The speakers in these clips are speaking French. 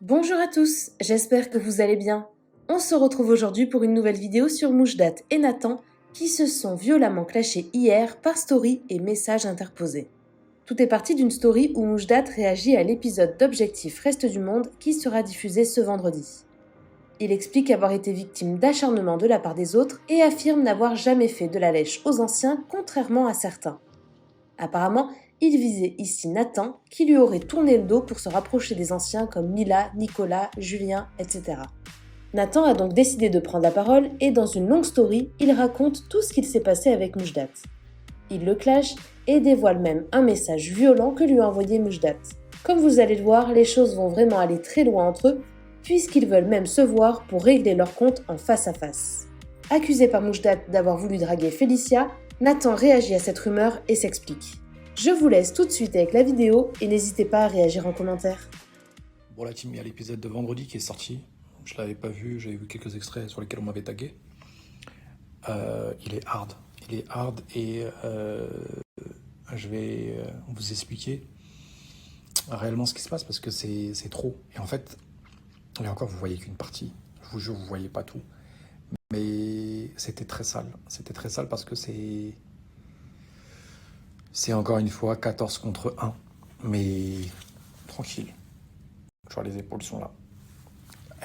Bonjour à tous, j'espère que vous allez bien. On se retrouve aujourd'hui pour une nouvelle vidéo sur Moujdat et Nathan qui se sont violemment clashés hier par story et messages interposés. Tout est parti d'une story où Moujdat réagit à l'épisode d'Objectif Reste du Monde qui sera diffusé ce vendredi. Il explique avoir été victime d'acharnement de la part des autres et affirme n'avoir jamais fait de la lèche aux anciens, contrairement à certains. Apparemment, il visait ici Nathan, qui lui aurait tourné le dos pour se rapprocher des anciens comme Mila, Nicolas, Julien, etc. Nathan a donc décidé de prendre la parole et dans une longue story, il raconte tout ce qu'il s'est passé avec Moujdat. Il le clash et dévoile même un message violent que lui a envoyé Moujdat. Comme vous allez le voir, les choses vont vraiment aller très loin entre eux, puisqu'ils veulent même se voir pour régler leur compte en face à face. Accusé par Moujdat d'avoir voulu draguer Félicia, Nathan réagit à cette rumeur et s'explique. Je vous laisse tout de suite avec la vidéo et n'hésitez pas à réagir en commentaire. Bon la team, il y a l'épisode de vendredi qui est sorti. Je ne l'avais pas vu, j'avais vu quelques extraits sur lesquels on m'avait tagué. Il est hard. Et je vais vous expliquer réellement ce qui se passe parce que c'est trop. Et en fait, et encore vous voyez qu'une partie. Je vous jure, vous ne voyez pas tout. Mais c'était très sale. C'était très sale parce que c'est encore une fois 14 contre 1. Mais tranquille. Je vois les épaules sont là.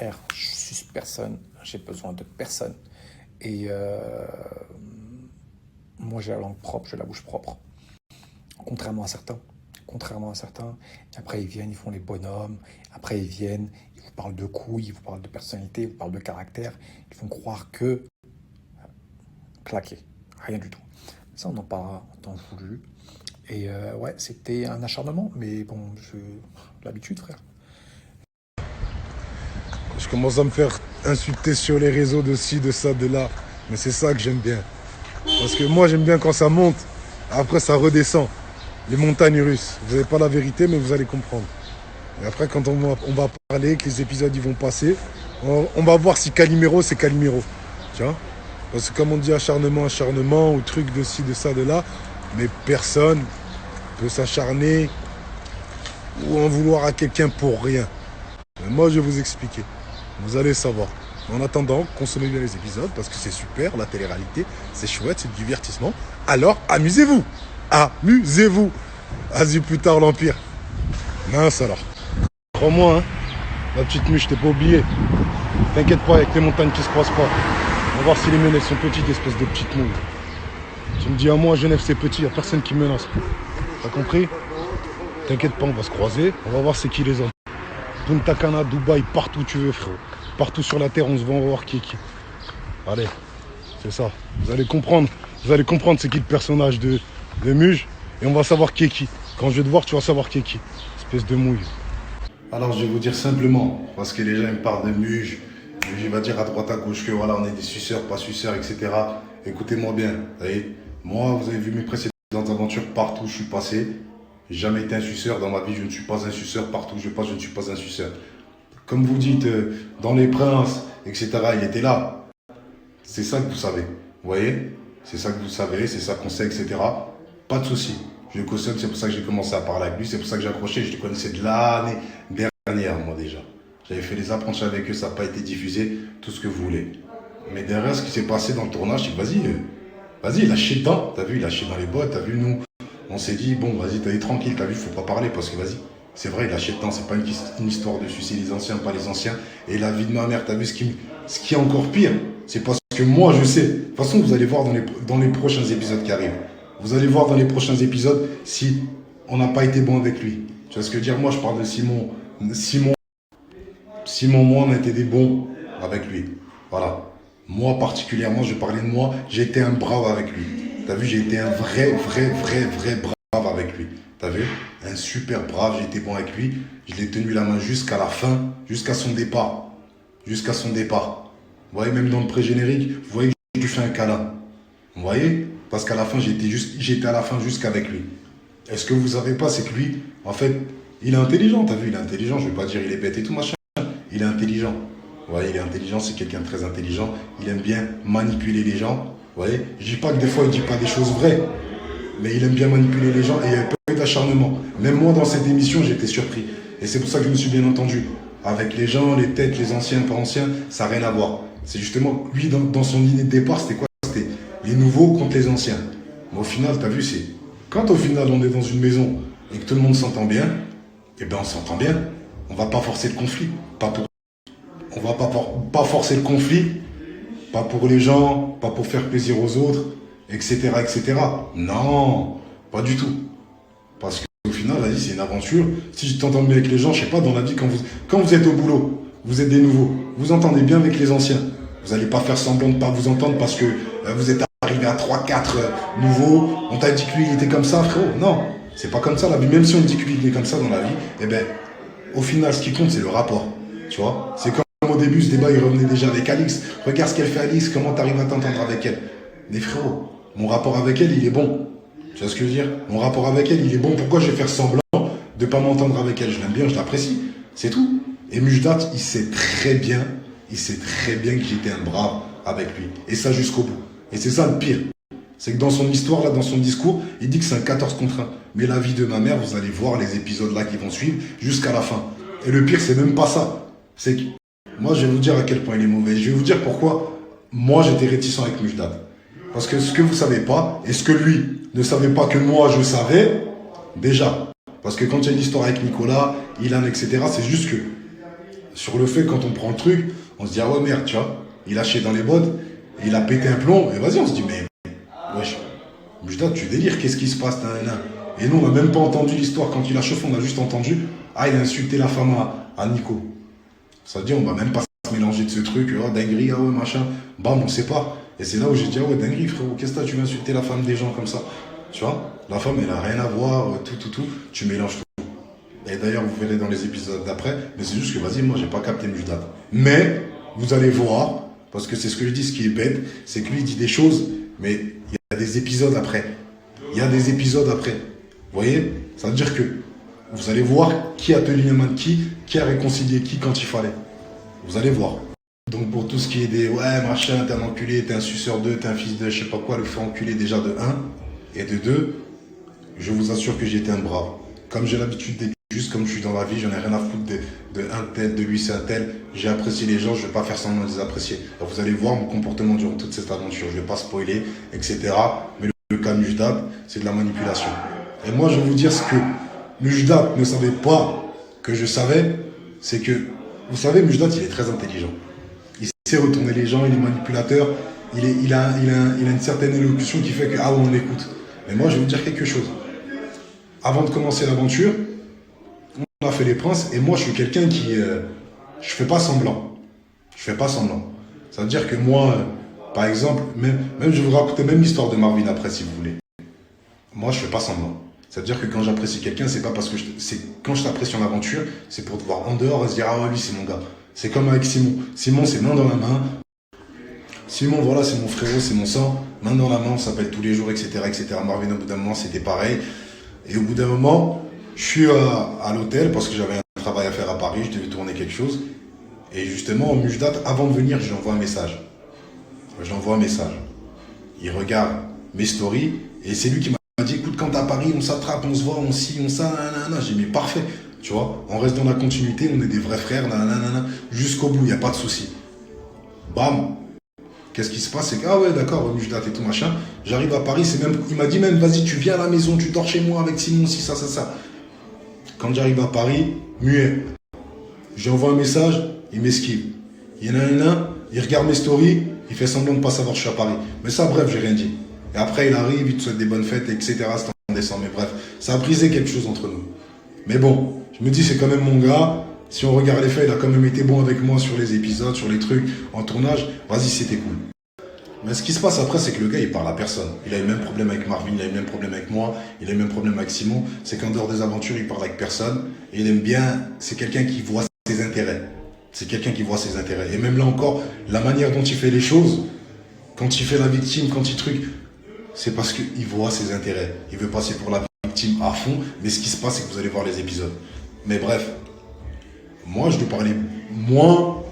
R, je suis personne, j'ai besoin de personne. Et moi j'ai la langue propre, j'ai la bouche propre. Contrairement à certains. Et après ils viennent, ils font les bonhommes. Après ils viennent, ils vous parlent de couilles, ils vous parlent de personnalité, ils vous parlent de caractère. Ils font croire que claquer, rien du tout. Ça on n'en parle en temps voulu. Et ouais, c'était un acharnement, mais bon, l'habitude frère. Je commence à me faire insulter sur les réseaux de ci, de ça, de là. Mais c'est ça que j'aime bien. Parce que moi, j'aime bien quand ça monte. Après, ça redescend. Les montagnes russes. Vous n'avez pas la vérité, mais vous allez comprendre. Et après, quand on va parler, que les épisodes ils vont passer, on va voir si Calimero, c'est Calimero. Tu vois? Parce que comme on dit acharnement, ou truc de ci, de ça, de là, mais personne peut s'acharner ou en vouloir à quelqu'un pour rien. Mais moi, je vais vous expliquer. Vous allez savoir. En attendant, consommez bien les épisodes parce que c'est super, la télé-réalité, c'est chouette, c'est du divertissement. Alors, amusez-vous. Amusez-vous. Vas-y, plus tard, l'Empire. Mince alors. Crois-moi, hein, la petite mouche, t'es pas oublié. T'inquiète pas, avec les montagnes qui se croisent pas. On va voir si les menaces sont petites, espèce de petites moules. Tu me dis à moi, Genève, c'est petit, y a personne qui menace. T'as compris? T'inquiète pas, on va se croiser. On va voir c'est qui les hommes. Punta Cana, Dubaï, partout où tu veux, frérot. Partout sur la terre, on se voit, on va voir qui est qui. Allez, c'est ça. Vous allez comprendre c'est qui le personnage de Muge. Et on va savoir qui est qui. Quand je vais te voir, tu vas savoir qui est qui. Espèce de mouille. Alors, je vais vous dire simplement, parce que les gens ils me parlent de Muge. Il va dire à droite à gauche que voilà, on est des suceurs, pas suceurs, etc. Écoutez-moi bien. Vous voyez, moi, vous avez vu mes précédentes aventures, partout où je suis passé. J'ai jamais été un suceur dans ma vie, je ne suis pas un suceur. Partout où je passe, je ne suis pas un suceur. Comme vous dites, dans Les Princes, etc., il était là. C'est ça que vous savez. Vous voyez? C'est ça que vous savez, c'est ça qu'on sait, etc. Pas de souci. Je le cautionne, c'est pour ça que j'ai commencé à parler avec lui, c'est pour ça que j'ai accroché. Je le connaissais de l'année dernière, moi déjà. J'avais fait les apprentissages avec eux, ça n'a pas été diffusé, tout ce que vous voulez. Mais derrière, ce qui s'est passé dans le tournage, c'est que vas-y, il a chié dedans. T'as vu, il a chié dans les bottes, t'as vu, nous. On s'est dit, bon, vas-y, t'as dit tranquille, t'as vu, faut pas parler parce que vas-y. C'est vrai, il achète tant, c'est pas une histoire de suicider les anciens, pas les anciens. Et la vie de ma mère, t'as vu, ce qui est encore pire, c'est parce que moi, je sais. De toute façon, vous allez voir dans les prochains épisodes qui arrivent. Vous allez voir dans les prochains épisodes si on n'a pas été bon avec lui. Tu vois ce que je veux dire? Moi, je parle de Simon, moi, on a été des bons avec lui. Voilà. Moi, particulièrement, je parlais de moi, j'ai été un brave avec lui. T'as vu, j'ai été un vrai brave avec lui. T'as vu? Un super brave, j'ai été bon avec lui. Je l'ai tenu la main jusqu'à la fin, jusqu'à son départ. Jusqu'à son départ. Vous voyez, même dans le pré-générique, vous voyez que je lui fais un câlin. Vous voyez? Parce qu'à la fin, j'étais à la fin jusqu'avec lui. Et ce que vous savez pas, c'est que lui, en fait, il est intelligent, t'as vu? Il est intelligent, je vais pas dire il est bête et tout, machin. Il est intelligent. Vous voyez, il est intelligent, c'est quelqu'un de très intelligent. Il aime bien manipuler les gens. Vous voyez, je dis pas que des fois il dit pas des choses vraies, mais il aime bien manipuler les gens et il n'y a pas eu d'acharnement. Même moi dans cette émission j'étais surpris. Et c'est pour ça que je me suis bien entendu. avec les gens, les têtes, les anciens, pas anciens, ça n'a rien à voir. C'est justement, lui, dans son idée de départ, c'était quoi? C'était les nouveaux contre les anciens. Mais au final, tu as vu, c'est quand au final on est dans une maison et que tout le monde s'entend bien, eh bien on s'entend bien. On va pas forcer le conflit. On va pas forcer le conflit, pas pour les gens, pas pour faire plaisir aux autres, etc., etc. Non, pas du tout. Parce qu'au final, vas-y, c'est une aventure. Si je t'entends bien avec les gens, je sais pas, dans la vie, quand vous êtes au boulot, vous êtes des nouveaux, vous entendez bien avec les anciens. Vous n'allez pas faire semblant de ne pas vous entendre parce que vous êtes arrivé à 3, 4 nouveaux, on t'a dit que lui, il était comme ça, frérot. Non, c'est pas comme ça la vie. Même si on dit que lui, il est comme ça dans la vie, eh ben, au final, ce qui compte, c'est le rapport. Tu vois, c'est comme au début, ce débat, il revenait déjà avec Alix. Regarde ce qu'elle fait, Alix, comment t'arrives à t'entendre avec elle. Mais frérot, mon rapport avec elle, il est bon. Tu vois ce que je veux dire? Mon rapport avec elle, il est bon. Pourquoi je vais faire semblant de pas m'entendre avec elle? Je l'aime bien, je l'apprécie. C'est tout. Et Mujdat, il sait très bien que j'étais un brave avec lui. Et ça jusqu'au bout. Et c'est ça le pire. C'est que dans son histoire, là, dans son discours, il dit que c'est un 14 contre 1. Mais la vie de ma mère, vous allez voir les épisodes là qui vont suivre jusqu'à la fin. Et le pire, c'est même pas ça. C'est que moi, je vais vous dire à quel point il est mauvais. Je vais vous dire pourquoi moi, j'étais réticent avec Mujdat. Parce que ce que vous savez pas, et ce que lui ne savait pas que moi, je savais, déjà. Parce que quand il y a une histoire avec Nicolas, Ilan, etc., c'est juste que sur le fait, quand on prend le truc, on se dit, ah ouais, merde, tu vois, il a chié dans les bottes, il a pété un plomb, et vas-y, on se dit, mais, wesh, Mujdat, tu délires, qu'est-ce qui se passe, Et nous, on n'a même pas entendu l'histoire. Quand il a chauffé, on a juste entendu, ah, il a insulté la femme à Nico. Ça veut dire, on va même pas se mélanger de ce truc, oh, dinguerie, ah ouais, machin, bam, on sait pas. Et c'est là où j'ai dit, ah ouais, dinguerie, frérot, qu'est-ce que tu veux insulter la femme des gens comme ça? Tu vois, la femme, elle a rien à voir, tout, tu mélanges tout. Et d'ailleurs, vous verrez dans les épisodes d'après, mais c'est juste que, vas-y, moi, j'ai pas capté Mujdat. Mais, vous allez voir, parce que c'est ce que je dis, ce qui est bête, c'est que lui, il dit des choses, mais il y a des épisodes après. Il y a des épisodes après. Vous voyez? Ça veut dire que vous allez voir qui a tenu les mains de qui a réconcilié qui quand il fallait. Vous allez voir. Donc pour tout ce qui est des ouais machin, t'es un enculé, t'es un suceur d'eux, t'es un fils de je sais pas quoi, le fait enculer déjà de 1 et de 2, je vous assure que j'étais un brave. Comme j'ai l'habitude d'être juste comme je suis dans la vie, j'en ai rien à foutre de un tel, de lui c'est un tel. J'ai apprécié les gens, je vais pas faire semblant de les apprécier. Alors vous allez voir mon comportement durant toute cette aventure, je vais pas spoiler, etc. Mais le cas Mujdat, c'est de la manipulation. Et moi je vais vous dire ce que Mujdat ne savait pas que je savais, c'est que, vous savez, Mujdat il est très intelligent. Il sait retourner les gens, il est manipulateur, il a une certaine élocution qui fait que, ah on l'écoute. Mais moi, je vais vous dire quelque chose. Avant de commencer l'aventure, on a fait les princes, et moi, je suis quelqu'un qui, je fais pas semblant. Je fais pas semblant. Ça veut dire que moi, par exemple, même je vais vous raconter même l'histoire de Marvin après, si vous voulez. Moi, je fais pas semblant. Ça veut dire que quand j'apprécie quelqu'un, c'est pas parce que quand je t'apprécie en aventure, c'est pour te voir en dehors et se dire, ah ouais, lui, c'est mon gars. C'est comme avec Simon. Simon, c'est main dans la main. Simon, voilà, c'est mon frérot, c'est mon sang. Main dans la main, on s'appelle tous les jours, etc., etc. Marvin, au bout d'un moment, c'était pareil. Et au bout d'un moment, je suis à l'hôtel parce que j'avais un travail à faire à Paris, je devais tourner quelque chose. Et justement, Mujdat, avant de venir, je lui envoie un message. Il regarde mes stories et c'est lui qui m'a dit, écoute, quand t'es à Paris, on s'attrape, on se voit, on scie, on ça, nanana. J'ai dit, mais parfait. Tu vois, on reste dans la continuité, on est des vrais frères, nanana, jusqu'au bout, il n'y a pas de souci. Bam. Qu'est-ce qui se passe? C'est que, ah ouais, d'accord, Mujdat et tout machin. J'arrive à Paris, il m'a dit même, vas-y, tu viens à la maison, tu dors chez moi avec Simon, si ça. Quand j'arrive à Paris, muet. J'envoie un message, il m'esquive. Il y en a un, il regarde mes stories, il fait semblant de ne pas savoir que je suis à Paris. Mais ça, bref, j'ai rien dit. Et après, il arrive, il te souhaite des bonnes fêtes, etc. C'était en décembre, mais bref, ça a brisé quelque chose entre nous. Mais bon, je me dis, c'est quand même mon gars. Si on regarde les faits, il a quand même été bon avec moi sur les épisodes, sur les trucs, en tournage. Vas-y, c'était cool. Mais ce qui se passe après, c'est que le gars, il parle à personne. Il a eu le même problème avec Marvin, il a eu le même problème avec moi, il a eu le même problème avec Simon. C'est qu'en dehors des aventures, il parle avec personne. Et il aime bien, c'est quelqu'un qui voit ses intérêts. Et même là encore, la manière dont il fait les choses, quand il fait la victime, quand il truc, c'est parce qu'il voit ses intérêts. Il veut passer pour la victime à fond. Mais ce qui se passe, c'est que vous allez voir les épisodes. Mais bref. Moi, je lui parlais moins.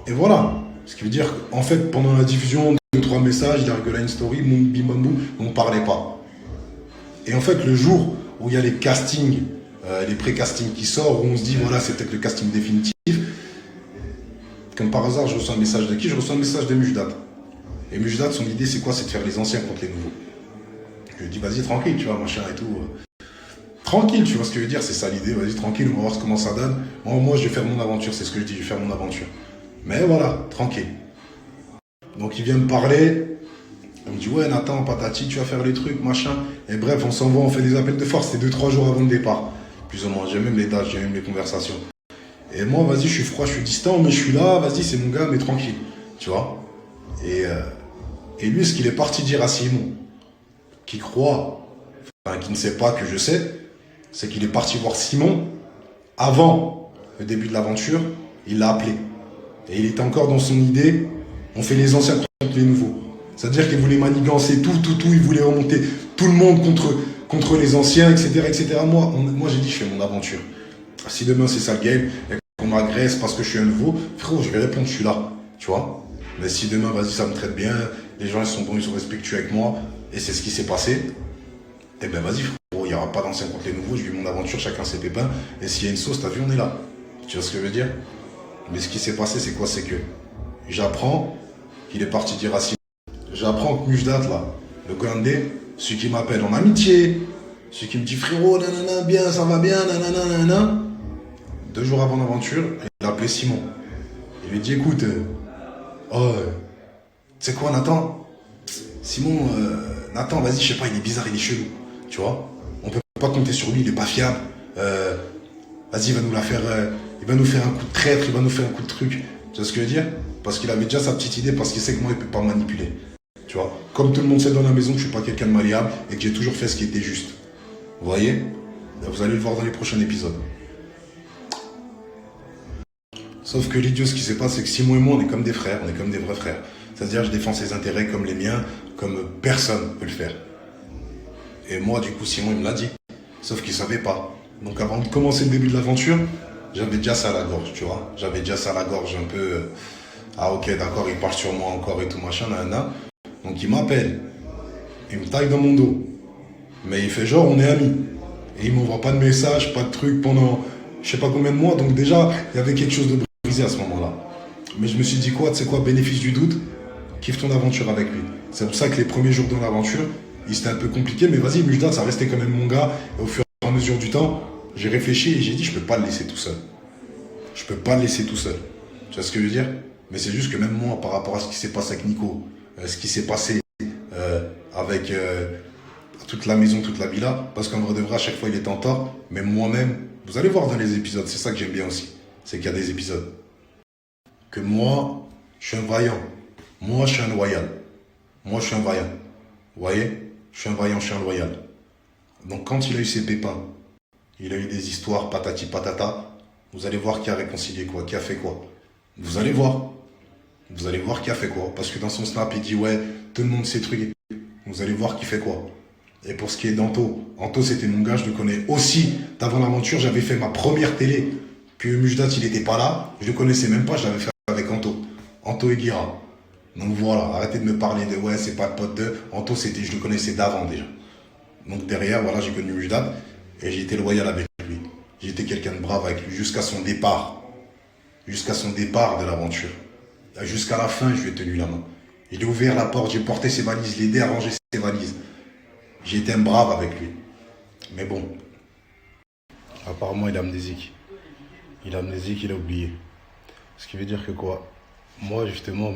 Et voilà. Ce qui veut dire qu'en fait, pendant la diffusion, 2-3 messages, il a rigolé à une story, bim bam boum, on ne parlait pas. Et en fait, le jour où il y a les castings les pré-castings qui sortent, où on se dit, voilà, c'est peut-être le casting définitif. Comme par hasard, je reçois un message de qui? Je reçois un message de Mujdat. Et Mujdat, son idée, c'est quoi? C'est de faire les anciens contre les nouveaux. Je lui dis, vas-y, tranquille, tu vois, machin et tout. Tranquille, tu vois ce que je veux dire, c'est ça l'idée, vas-y, tranquille, on va voir comment ça donne. Moi, je vais faire mon aventure, c'est ce que je dis, je vais faire mon aventure. Mais voilà, tranquille. Donc, il vient me parler, il me dit, ouais, Nathan, patati, tu vas faire les trucs, machin. Et bref, on s'envoie, on fait des appels de force, c'était 2-3 jours avant le départ. Plus ou moins, j'ai même les dates, j'ai même les conversations. Et moi, vas-y, je suis froid, je suis distant, mais je suis là, vas-y, c'est mon gars, mais tranquille, tu vois. Et lui, ce qu'il est parti dire à Simon, qui croit, enfin, qui ne sait pas que je sais, c'est qu'il est parti voir Simon avant le début de l'aventure, il l'a appelé. Et il était encore dans son idée, on fait les anciens contre les nouveaux. C'est-à-dire qu'il voulait manigancer tout, il voulait remonter tout le monde contre les anciens, etc. etc. Moi j'ai dit, je fais mon aventure. Si demain c'est ça le game, et qu'on m'agresse parce que je suis un nouveau, frérot, je vais répondre, je suis là, tu vois. Mais si demain, vas-y, ça me traite bien, les gens ils sont bons, ils sont respectueux avec moi, et c'est ce qui s'est passé, eh ben vas-y, frérot, il n'y aura pas d'anciens contre les nouveaux, je vis mon aventure, chacun ses pépins, et s'il y a une sauce, t'as vu, on est là. Tu vois ce que je veux dire? Mais ce qui s'est passé, c'est quoi? C'est que j'apprends qu'il est parti dire à Simon. J'apprends que Mujdat, là, le Gandé, celui qui m'appelle en amitié, celui qui me dit frérot, nanana, bien, ça va bien, nanana, nanana. 2 jours avant l'aventure, il a appelé Simon. Il lui dit écoute, tu sais quoi, Nathan? Simon, Nathan, vas-y, je sais pas, il est bizarre, il est chelou. Tu vois? On peut pas compter sur lui, il est pas fiable. Vas-y, il va nous la faire. Il va nous faire un coup de traître, il va nous faire un coup de truc. Tu vois ce que je veux dire? Parce qu'il avait déjà sa petite idée, parce qu'il sait que moi, il peut pas me manipuler. Tu vois? Comme tout le monde sait dans la maison que je suis pas quelqu'un de malléable et que j'ai toujours fait ce qui était juste. Vous voyez? Vous allez le voir dans les prochains épisodes. Sauf que l'idiot, ce qui s'est passé, c'est que Simon et moi, on est comme des frères, on est comme des vrais frères. C'est-à-dire, je défends ses intérêts comme les miens, comme personne peut le faire. Et moi, du coup, Simon, il me l'a dit. Sauf qu'il savait pas. Donc, avant de commencer le début de l'aventure, j'avais déjà ça à la gorge, tu vois. J'avais déjà ça à la gorge un peu. Ah, ok, d'accord, il parle sur moi encore et tout, machin, nanana. Donc, il m'appelle. Il me taille dans mon dos. Mais il fait genre, on est amis. Et il m'envoie pas de message, pas de truc pendant je sais pas combien de mois. Donc, déjà, il y avait quelque chose de brisé à ce moment-là. Mais je me suis dit quoi, tu sais quoi, bénéfice du doute, kiffe ton aventure avec lui. C'est pour ça que les premiers jours de l'aventure, c'était un peu compliqué, mais vas-y, Mujdat, ça restait quand même mon gars. Et au fur et à mesure du temps, j'ai réfléchi et j'ai dit, je peux pas le laisser tout seul. Je peux pas le laisser tout seul. Tu vois ce que je veux dire? Mais c'est juste que même moi, par rapport à ce qui s'est passé avec Nico, ce qui s'est passé avec toute la maison, toute la villa, parce qu'en vrai de vrai, à chaque fois, il est en tort. Mais moi-même, vous allez voir dans les épisodes, c'est ça que j'aime bien aussi. C'est qu'il y a des épisodes. Que moi, je suis un vaillant. Moi, je suis un loyal. Moi, je suis un vaillant. Vous voyez? Je suis un vaillant, je suis un loyal. Donc, quand il a eu ses pépins, il a eu des histoires patati patata, vous allez voir qui a réconcilié quoi, qui a fait quoi. Vous allez voir. Vous allez voir qui a fait quoi. Parce que dans son snap, il dit, ouais, tout le monde sait truc. Vous allez voir qui fait quoi. Et pour ce qui est d'Anto, Anto, c'était mon gars, je le connais aussi. D'avant l'aventure, j'avais fait ma première télé. Que Mujdat, il n'était pas là. Je le connaissais même pas, je l'avais fait avec Anto. Anto et Guira. Donc voilà, arrêtez de me parler de ouais, c'est pas le pote de. Anto, c'était, je le connaissais d'avant déjà. Donc derrière, voilà, j'ai connu Mujdat et j'ai été loyal avec lui. J'étais quelqu'un de brave avec lui jusqu'à son départ. Jusqu'à son départ de l'aventure. Jusqu'à la fin, je lui ai tenu la main. Il a ouvert la porte, j'ai porté ses valises, je l'ai aidé à ranger ses valises. J'ai été un brave avec lui. Mais bon. Apparemment, il a amnésique. Il a amnésique, il a oublié. Ce qui veut dire que quoi? Moi, justement,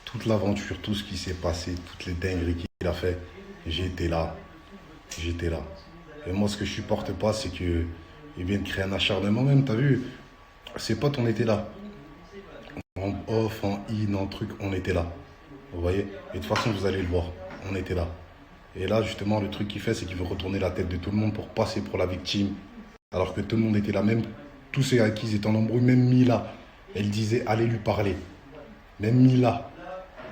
toute l'aventure, tout ce qui s'est passé, toutes les dingueries qu'il a fait, j'étais là. J'étais là. Et moi, ce que je supporte pas, c'est qu'il vienne créer un acharnement même. T'as vu? Ses potes, on était là. En off, en in, en truc, on était là. Vous voyez? Et de toute façon, vous allez le voir. On était là. Et là, justement, le truc qu'il fait, c'est qu'il veut retourner la tête de tout le monde pour passer pour la victime. Alors que tout le monde était là. Même tous ceux à qui ils étaient en embrouille, même Mila, elle disait allez lui parler. Même Mila.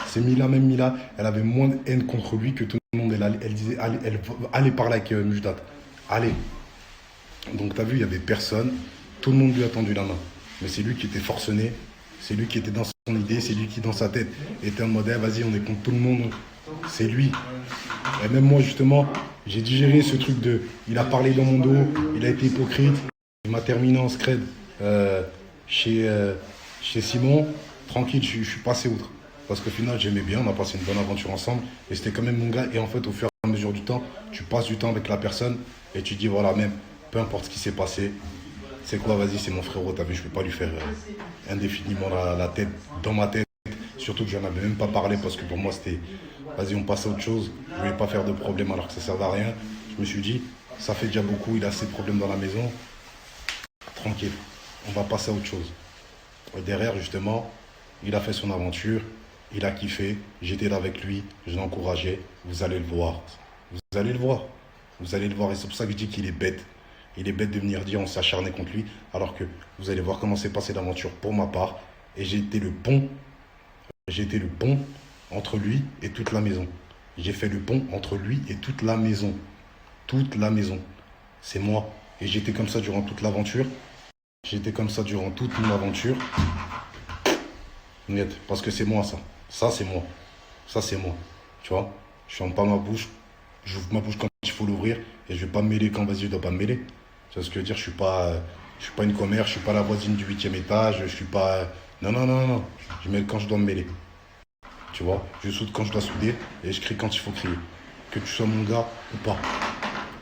C'est Mila, même Mila, elle avait moins de haine contre lui que tout le monde. Elle disait allez parler avec Mujdat. Allez. Donc t'as vu, il n'y avait personne. Tout le monde lui a tendu la main. Mais c'est lui qui était forcené. C'est lui qui était dans son idée. C'est lui qui, dans sa tête, était en mode vas-y, on est contre tout le monde. C'est lui. Et même moi, justement, J'ai digéré ce truc de. Il a parlé dans mon dos, il a été hypocrite. Il m'a terminé en scred chez, chez Simon. Tranquille, je suis passé outre. Parce qu'au final, j'aimais bien, on a passé une bonne aventure ensemble. Et c'était quand même mon gars. Et en fait, au fur et à mesure du temps, tu passes du temps avec la personne et tu dis, voilà, même, peu importe ce qui s'est passé, c'est quoi, vas-y, c'est mon frérot, t'as vu, je ne peux pas lui faire indéfiniment la tête dans ma tête. Surtout que j'en avais même pas parlé parce que pour moi, c'était, vas-y, on passe à autre chose. Je voulais pas faire de problème alors que ça servait à rien. Je me suis dit, ça fait déjà beaucoup, il a assez de problèmes dans la maison. Tranquille, on va passer à autre chose. Et derrière, justement, il a fait son aventure, il a kiffé, j'étais là avec lui, je l'encourageais, vous allez le voir. Vous allez le voir. Vous allez le voir. Et c'est pour ça que je dis qu'il est bête. Il est bête de venir dire on s'est acharné contre lui, alors que vous allez voir comment s'est passée l'aventure pour ma part. Et j'ai été le pont entre lui et toute la maison. J'ai fait le pont entre lui et toute la maison. Toute la maison. C'est moi. Et j'étais comme ça durant toute l'aventure. J'étais comme ça durant toute mon aventure. Net. Parce que c'est moi ça. Ça c'est moi. Ça c'est moi. Tu vois. Je ferme pas ma bouche. J'ouvre ma bouche quand il faut l'ouvrir. Et je vais pas me mêler quand vas-y je dois pas me mêler. Tu vois ce que je veux dire? Je suis pas une commère. Je suis pas la voisine du 8e étage. Je suis pas. Non, non, non, non. Je mêle quand je dois me mêler. Tu vois. Je soude quand je dois souder. Et je crie quand il faut crier. Que tu sois mon gars ou pas.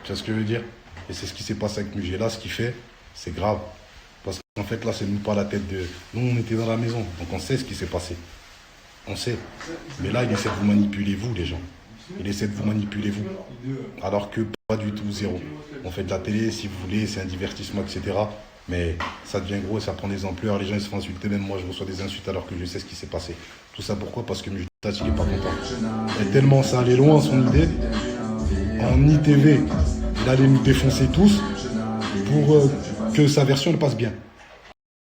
Tu vois ce que je veux dire? Et c'est ce qui s'est passé avec Mugé. Là, ce qu'il fait, c'est grave. Parce qu'en fait, là, c'est même pas la tête de. Nous, on était dans la maison. Donc, on sait ce qui s'est passé. On sait. Mais là, il essaie de vous manipuler, vous, les gens. Il essaie de vous manipuler, vous. Alors que pas du tout, zéro. On fait de la télé, si vous voulez, c'est un divertissement, etc. Mais ça devient gros et ça prend des ampleurs. Les gens, ils se font insulter. Même moi, je reçois des insultes alors que je sais ce qui s'est passé. Tout ça, pourquoi? Parce que Mujdat, il est pas content. Et tellement ça allait loin, son idée. En ITV, il allait nous défoncer tous pour que sa version le passe bien.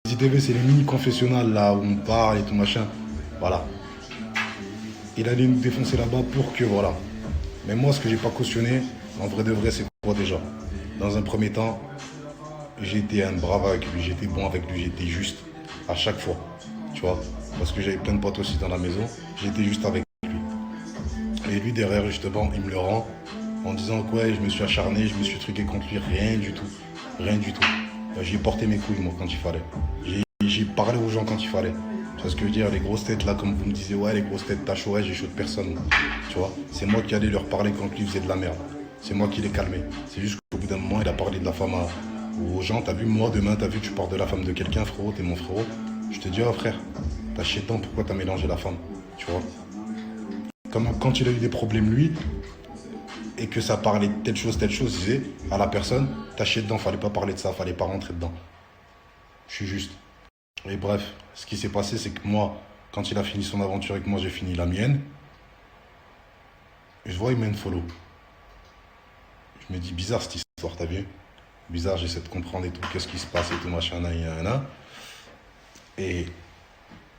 Les ITV, c'est les mini-confessionnals là où on parle et tout machin. Voilà. Il allait nous défoncer là-bas pour que, voilà. Mais moi, ce que j'ai pas cautionné, en vrai de vrai, c'est quoi déjà? Dans un premier temps, j'ai été un brave avec lui, j'étais bon avec lui, j'étais juste à chaque fois. Tu vois? Parce que j'avais plein de potes aussi dans la maison, j'étais juste avec lui. Et lui, derrière, justement, il me le rend en disant que ouais, je me suis acharné, je me suis truqué contre lui, rien du tout. Rien du tout. J'ai porté mes couilles, moi, quand il fallait. J'ai parlé aux gens quand il fallait. Tu vois ce que je veux dire? Les grosses têtes, là, comme vous me disiez, ouais, les grosses têtes, t'as chaud, ouais, j'ai chaud de personne. Tu vois? C'est moi qui allais leur parler quand lui faisait de la merde. C'est moi qui les calmais. C'est juste qu'au bout d'un moment, il a parlé de la femme aux gens. T'as vu, moi, demain, t'as vu, tu parles de la femme de quelqu'un, frérot, t'es mon frérot. Je te dis, oh frère, t'as chié dedans, pourquoi t'as mélangé la femme? Tu vois? Comme quand il a eu des problèmes, lui, et que ça parlait de telle chose, il disait à la personne, t'as chié dedans, fallait pas parler de ça, fallait pas rentrer dedans. Je suis juste. Et bref, ce qui s'est passé, c'est que moi, quand il a fini son aventure avec moi, j'ai fini la mienne. Et je vois, il met une follow. Je me dis, bizarre cette histoire, t'as vu? Bizarre, j'essaie de comprendre et tout, qu'est-ce qui se passe et tout, machin, nan. Et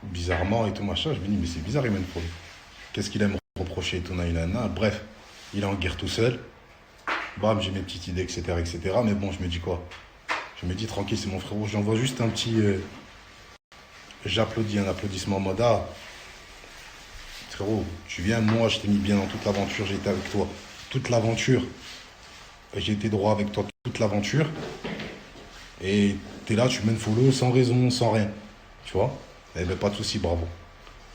bizarrement et tout, machin, je me dis, mais c'est bizarre, il met une follow. Qu'est-ce qu'il aime reprocher et tout, nan. Bref, il est en guerre tout seul. Bam, j'ai mes petites idées, etc., etc. Mais bon, je me dis quoi? Je me dis, tranquille, c'est mon frérot. J'envoie juste un petit... j'applaudis, un applaudissement en mode, ah, frérot, tu viens, moi, je t'ai mis bien dans toute l'aventure, j'ai été avec toi. Toute l'aventure. J'ai été droit avec toi toute l'aventure. Et t'es là, tu mènes follow sans raison, sans rien. Tu vois? Eh ben, pas de souci, bravo.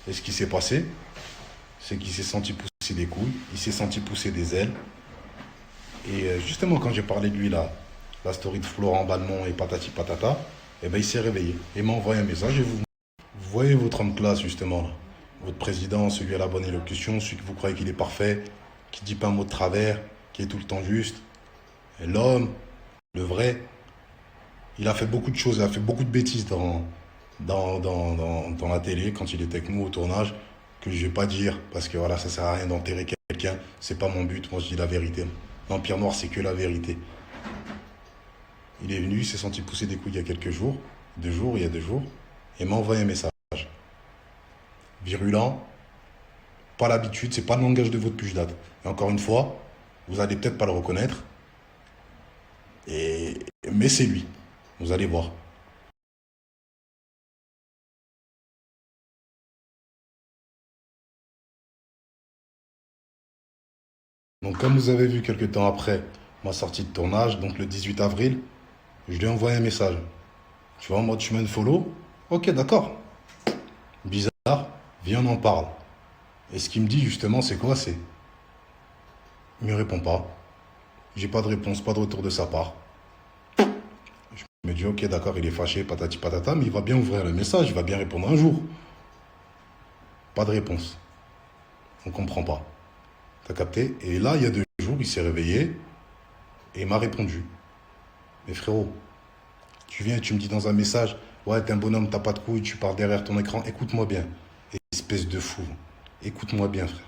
Et ce qui s'est passé, c'est qu'il s'est senti pousser des couilles, il s'est senti pousser des ailes. Et justement, quand j'ai parlé de lui, là, la story de Florent Balmont et patati patata, eh ben, il s'est réveillé. Et m'a envoyé un message et vous voyez votre homme classe, justement, là. Votre président, celui à la bonne élocution, celui que vous croyez qu'il est parfait, qui dit pas un mot de travers, qui est tout le temps juste. Et l'homme, le vrai, il a fait beaucoup de choses, il a fait beaucoup de bêtises dans la télé, quand il était avec nous au tournage, que je vais pas dire, parce que voilà, ça sert à rien d'enterrer quelqu'un, c'est pas mon but, moi je dis la vérité. L'Empire Noir, c'est que la vérité. Il est venu, il s'est senti pousser des couilles il y a quelques jours, il y a 2 jours, et m'a envoyé un message. Virulent, pas l'habitude, c'est pas le langage de votre Mujdat. Et encore une fois, vous allez peut-être pas le reconnaître, mais c'est lui. Vous allez voir. Donc comme vous avez vu quelques temps après ma sortie de tournage, donc le 18 avril, je lui ai envoyé un message. Tu vois, en mode chemin de follow. Ok, d'accord. Bizarre, viens, on en parle. Et ce qu'il me dit justement, c'est quoi? Il me répond pas. J'ai pas de réponse, pas de retour de sa part. Je me dis, ok, d'accord, il est fâché, patati patata, mais il va bien ouvrir le message, il va bien répondre un jour. Pas de réponse. On comprend pas. T'as capté? Et là, il y a 2 jours, il s'est réveillé et il m'a répondu. Mais frérot, tu viens et tu me dis dans un message, ouais, t'es un bonhomme, t'as pas de couilles, tu parles derrière ton écran. Écoute-moi bien. Espèce de fou. Écoute-moi bien, frère.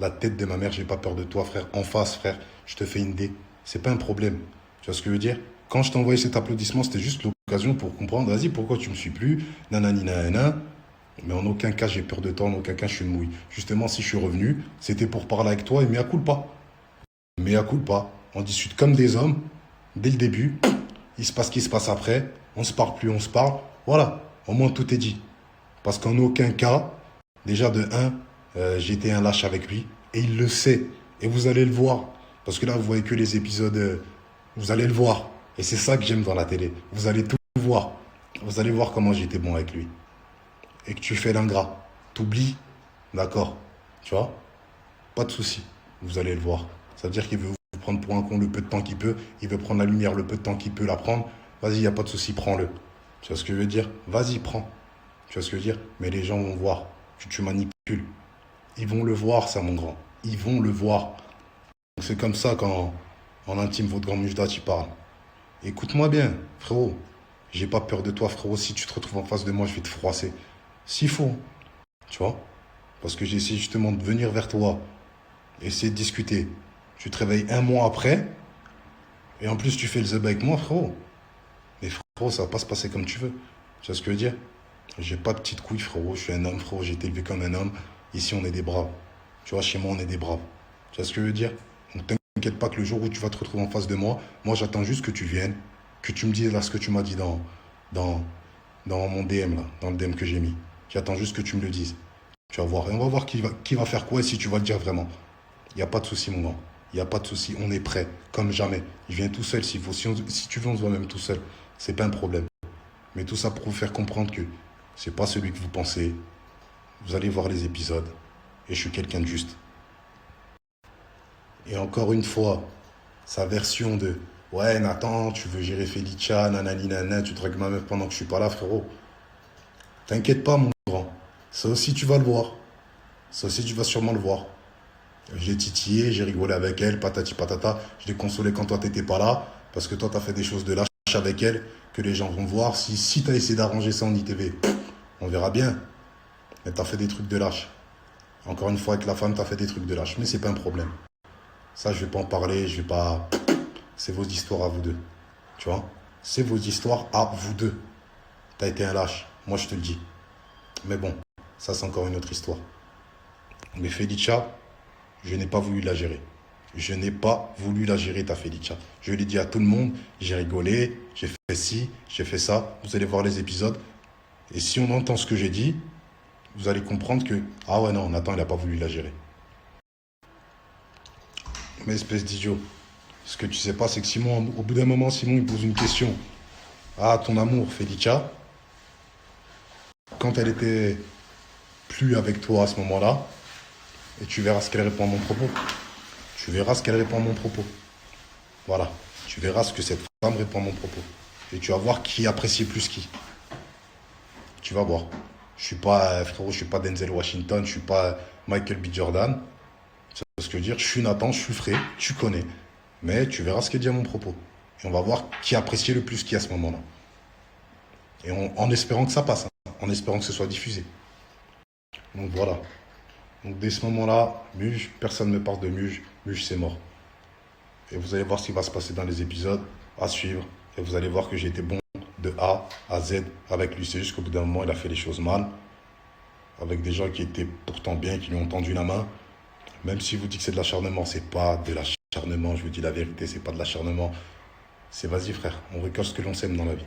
La tête de ma mère, j'ai pas peur de toi, frère. En face, frère, je te fais une dé. C'est pas un problème. Tu vois ce que je veux dire? Quand je t'ai envoyé cet applaudissement, c'était juste l'occasion pour comprendre, vas-y, pourquoi tu me suis plus, nanani nanana. Mais en aucun cas, j'ai peur de toi, en aucun cas, je suis une mouille. Justement, si je suis revenu, c'était pour parler avec toi et mea culpa. Mea culpa. On discute comme des hommes, dès le début. Il se passe ce qui se passe après. On se parle plus, on se parle. Voilà, au moins tout est dit. Parce qu'en aucun cas, déjà de un, j'ai été un lâche avec lui. Et il le sait. Et vous allez le voir. Parce que là, vous voyez que les épisodes, vous allez le voir. Et c'est ça que j'aime dans la télé. Vous allez tout voir. Vous allez voir comment j'ai été bon avec lui. Et que tu fais l'ingrat. T'oublies, d'accord. Tu vois? Pas de souci. Vous allez le voir. Ça veut dire qu'il veut vous prendre pour un con le peu de temps qu'il peut. Il veut prendre la lumière le peu de temps qu'il peut la prendre. Vas-y, il n'y a pas de souci, prends-le. Tu vois ce que je veux dire? Vas-y, prends. Tu vois ce que je veux dire? Mais les gens vont voir que tu manipules. Ils vont le voir, ça, mon grand. Ils vont le voir. C'est comme ça quand, en intime, votre grand Mujdat, il parle. Écoute-moi bien, frérot. J'ai pas peur de toi, frérot. Si tu te retrouves en face de moi, je vais te froisser. S'il faut. Tu vois? Parce que j'ai essayé justement de venir vers toi, essayer de discuter. Tu te réveilles un mois après, et en plus tu fais le zeb avec moi, frérot. Mais frérot, ça va pas se passer comme tu veux. Tu vois ce que je veux dire? J'ai pas de petite couille, frérot. Je suis un homme, frérot. J'ai été élevé comme un homme. Ici, on est des braves. Tu vois, chez moi, on est des braves. Tu vois ce que je veux dire? Donc t'inquiète pas que le jour où tu vas te retrouver en face de moi, moi j'attends juste que tu viennes, que tu me dises là ce que tu m'as dit dans, dans mon DM, là, dans le DM que j'ai mis. J'attends juste que tu me le dises. Tu vas voir. Et on va voir qui va faire quoi et si tu vas le dire vraiment. Il n'y a pas de souci, mon grand. Il n'y a pas de souci. On est prêt, comme jamais. Je viens tout seul s'il faut. Si tu veux, on se voit même tout seul. C'est pas un problème. Mais tout ça pour vous faire comprendre que c'est pas celui que vous pensez. Vous allez voir les épisodes. Et je suis quelqu'un de juste. Et encore une fois, sa version de ouais, Nathan, tu veux gérer Felicia, nanani, nanana, tu dragues ma meuf pendant que je suis pas là, frérot. T'inquiète pas, mon grand. Ça aussi, tu vas le voir. Ça aussi, tu vas sûrement le voir. Je l'ai titillé, j'ai rigolé avec elle, patati patata. Je l'ai consolé quand toi, t'étais pas là. Parce que toi, t'as fait des choses de lâche avec elle que les gens vont voir. Si t'as essayé d'arranger ça en ITV, on verra bien. Mais t'as fait des trucs de lâche. Encore une fois, avec la femme, t'as fait des trucs de lâche. Mais c'est pas un problème. Ça, je vais pas en parler, je vais pas... C'est vos histoires à vous deux. Tu vois? C'est vos histoires à vous deux. T'as été un lâche. Moi, je te le dis. Mais bon, ça, c'est encore une autre histoire. Mais Felicia, je n'ai pas voulu la gérer. Je n'ai pas voulu la gérer, ta Felicia. Je l'ai dit à tout le monde. J'ai rigolé. J'ai fait ci, j'ai fait ça. Vous allez voir les épisodes. Et si on entend ce que j'ai dit, vous allez comprendre que... Ah ouais, non, Nathan, il n'a pas voulu la gérer. Mais espèce d'idiot. Ce que tu sais pas, c'est que Simon, au bout d'un moment, Simon, il pose une question. Ah, ton amour, Felicia, quand elle était plus avec toi à ce moment-là, et tu verras ce qu'elle répond à mon propos. Tu verras ce qu'elle répond à mon propos. Voilà. Tu verras ce que cette femme répond à mon propos. Et tu vas voir qui apprécie plus qui. Tu vas voir. Je suis pas, frérot, je suis pas Denzel Washington, je suis pas Michael B. Jordan. Tu vois ce que je veux dire? Je suis Nathan, je suis frais, tu connais. Mais tu verras ce qu'elle dit à mon propos. Et on va voir qui apprécie le plus qui à ce moment-là. Et en espérant que ça passe, hein, en espérant que ce soit diffusé. Donc voilà. Donc dès ce moment-là, Muge, personne ne me parle de Muge. Muge, c'est mort. Et vous allez voir ce qui va se passer dans les épisodes à suivre. Et vous allez voir que j'ai été bon de A à Z avec lui. C'est juste qu'au bout d'un moment, il a fait les choses mal. Avec des gens qui étaient pourtant bien, qui lui ont tendu la main. Même si vous dites que c'est de l'acharnement, c'est pas de l'acharnement. Je vous dis la vérité, c'est pas de l'acharnement. C'est vas-y frère, on récolte ce que l'on sème dans la vie.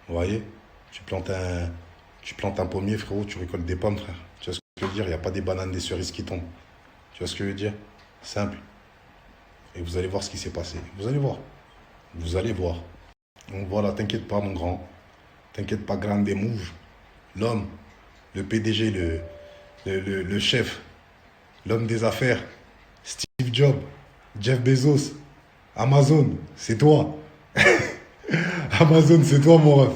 Vous voyez? Tu plantes un pommier, frérot, tu récoltes des pommes, frère. Tu vois ce que je veux dire? Il n'y a pas des bananes, des cerises qui tombent. Tu vois ce que je veux dire? Simple. Et vous allez voir ce qui s'est passé. Vous allez voir. Vous allez voir. Donc voilà, t'inquiète pas, mon grand. T'inquiète pas, grande move. L'homme, le PDG, le chef, l'homme des affaires, Steve Jobs, Jeff Bezos, Amazon, c'est toi. Amazon, c'est toi, mon ref.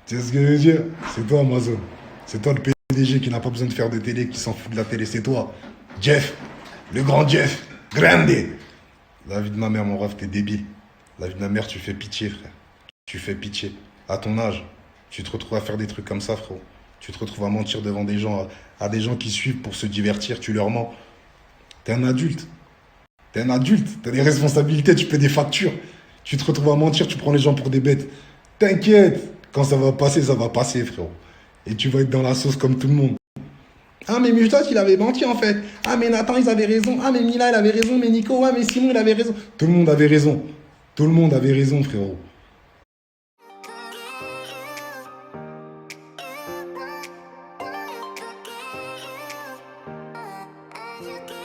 Tu sais ce que je veux dire? C'est toi, Amazon. C'est toi le PDG qui n'a pas besoin de faire de télé, qui s'en fout de la télé, c'est toi. Jeff, le grand Jeff, grande. La vie de ma mère, mon ref, t'es débile. La vie de ma mère, tu fais pitié, frère. Tu fais pitié. À ton âge, tu te retrouves à faire des trucs comme ça, frérot. Tu te retrouves à mentir devant des gens, à des gens qui suivent pour se divertir, tu leur mens. T'es un adulte. T'es un adulte. T'as des responsabilités, tu paies des factures. Tu te retrouves à mentir, tu prends les gens pour des bêtes. T'inquiète. Quand ça va passer, frérot. Et tu vas être dans la sauce comme tout le monde. Ah, mais Mujdat, il avait menti, en fait. Ah, mais Nathan, ils avaient raison. Ah, mais Mila, il avait raison. Mais Nico, ouais, mais Simon, il avait raison. Tout le monde avait raison. Tout le monde avait raison, frérot. You